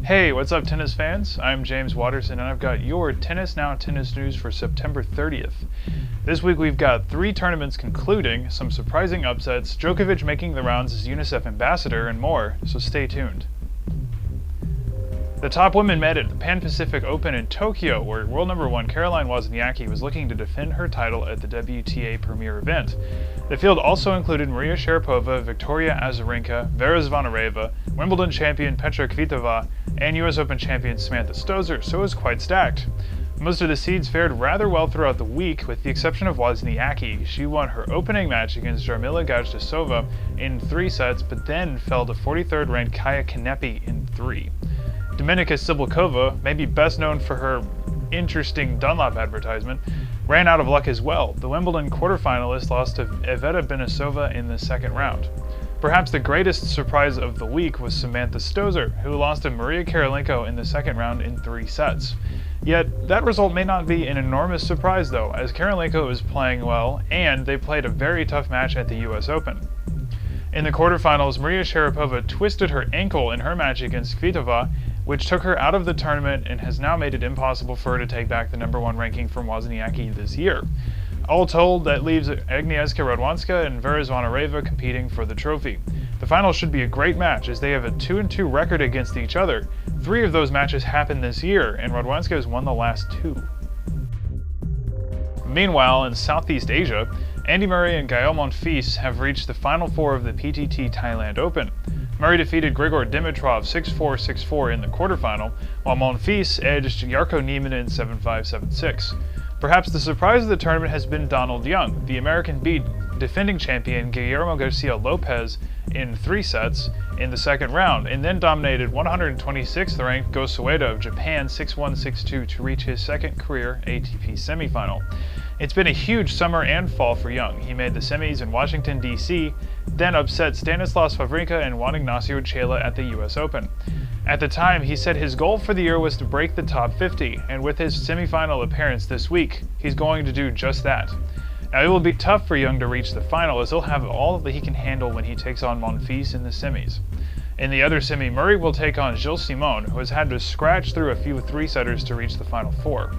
Hey, what's up tennis fans? I'm James Waterson and I've got your Tennis Now tennis news for September 30th. This week we've got 3 tournaments concluding, some surprising upsets, Djokovic making the rounds as UNICEF ambassador, and more, so stay tuned. The top women met at the Pan-Pacific Open in Tokyo, where world number 1 Caroline Wozniacki was looking to defend her title at the WTA Premier event. The field also included Maria Sharapova, Victoria Azarenka, Vera Zvonareva, Wimbledon champion Petra Kvitova, and US Open champion Samantha Stosur, so it was quite stacked. Most of the seeds fared rather well throughout the week, with the exception of Wozniacki. She won her opening match against Jarmila Gajtasova in 3 sets, but then fell to 43rd ranked Kaya Kanepi in 3. Dominika Sibylkova, maybe best known for her interesting Dunlop advertisement, ran out of luck as well. The Wimbledon quarterfinalist lost to Eveta Benesova in the second round. Perhaps the greatest surprise of the week was Samantha Stosur, who lost to Maria Kirilenko in the second round in 3 sets. Yet, that result may not be an enormous surprise though, as Kirilenko is playing well, and they played a very tough match at the US Open. In the quarterfinals, Maria Sharapova twisted her ankle in her match against Kvitova, which took her out of the tournament and has now made it impossible for her to take back the number 1 ranking from Wozniacki this year. All told, that leaves Agnieszka Radwanska and Vera Zvonareva competing for the trophy. The final should be a great match, as they have a 2-2 record against each other. 3 of those matches happened this year, and Radwanska has won the last 2. Meanwhile, in Southeast Asia, Andy Murray and Gael Monfils have reached the Final 4 of the PTT Thailand Open. Murray defeated Grigor Dimitrov 6-4, 6-4 in the quarterfinal, while Monfils edged Jarko Nieminen 7-5, 7-6. Perhaps the surprise of the tournament has been Donald Young. The American beat defending champion Guillermo Garcia Lopez in 3 sets in the second round, and then dominated 126th ranked Go Soeda of Japan 6-1, 6-2 to reach his second career ATP semifinal. It's been a huge summer and fall for Young. He made the semis in Washington, D.C., then upset Stanislas Wawrinka and Juan Ignacio Chela at the US Open. At the time, he said his goal for the year was to break the top 50, and with his semifinal appearance this week, he's going to do just that. Now, it will be tough for Young to reach the final, as he'll have all that he can handle when he takes on Monfils in the semis. In the other semi, Murray will take on Gilles Simon, who has had to scratch through a few 3-setters to reach the Final 4.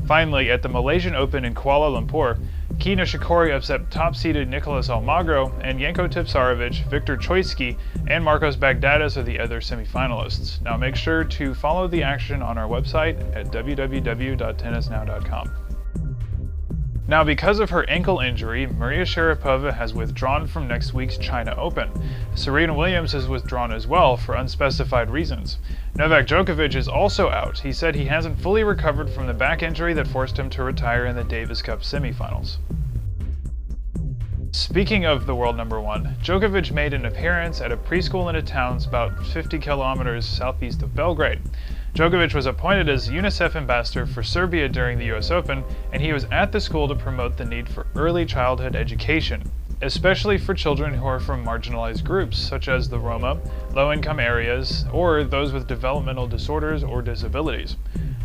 Finally, at the Malaysian Open in Kuala Lumpur, Kei Nishikori upset top-seeded Nicolas Almagro, and Janko Tipsarevic, Viktor Troicki, and Marcos Baghdatis are the other semifinalists. Now make sure to follow the action on our website at www.tennisnow.com. Now, because of her ankle injury, Maria Sharapova has withdrawn from next week's China Open. Serena Williams has withdrawn as well for unspecified reasons. Novak Djokovic is also out. He said he hasn't fully recovered from the back injury that forced him to retire in the Davis Cup semifinals. Speaking of the world number 1, Djokovic made an appearance at a preschool in a town about 50 kilometers southeast of Belgrade. Djokovic was appointed as UNICEF ambassador for Serbia during the US Open, and he was at the school to promote the need for early childhood education, especially for children who are from marginalized groups, such as the Roma, low-income areas, or those with developmental disorders or disabilities.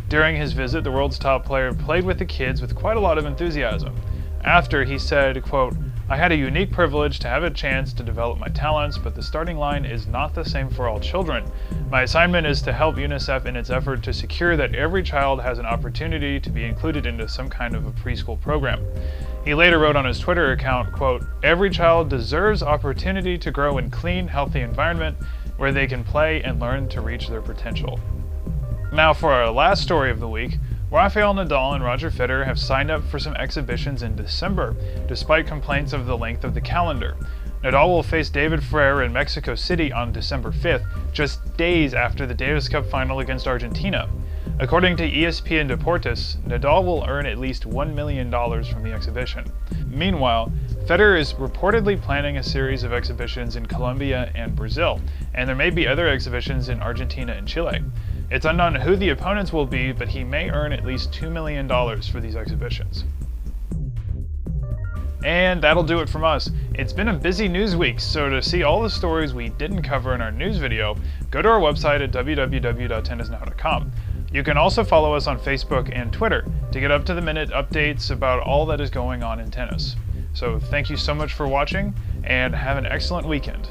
During his visit, the world's top player played with the kids with quite a lot of enthusiasm. After, he said, quote, "I had a unique privilege to have a chance to develop my talents, but the starting line is not the same for all children. My assignment is to help UNICEF in its effort to secure that every child has an opportunity to be included into some kind of a preschool program." He later wrote on his Twitter account, quote, "Every child deserves opportunity to grow in clean, healthy environment where they can play and learn to reach their potential." Now for our last story of the week, Rafael Nadal and Roger Federer have signed up for some exhibitions in December, despite complaints of the length of the calendar. Nadal will face David Ferrer in Mexico City on December 5th, just days after the Davis Cup final against Argentina. According to ESPN Deportes, Nadal will earn at least $1 million from the exhibition. Meanwhile, Federer is reportedly planning a series of exhibitions in Colombia and Brazil, and there may be other exhibitions in Argentina and Chile. It's unknown who the opponents will be, but he may earn at least $2 million for these exhibitions. And that'll do it from us. It's been a busy news week, so to see all the stories we didn't cover in our news video, go to our website at www.tennisnow.com. You can also follow us on Facebook and Twitter to get up-to-the-minute updates about all that is going on in tennis. So thank you so much for watching, and have an excellent weekend.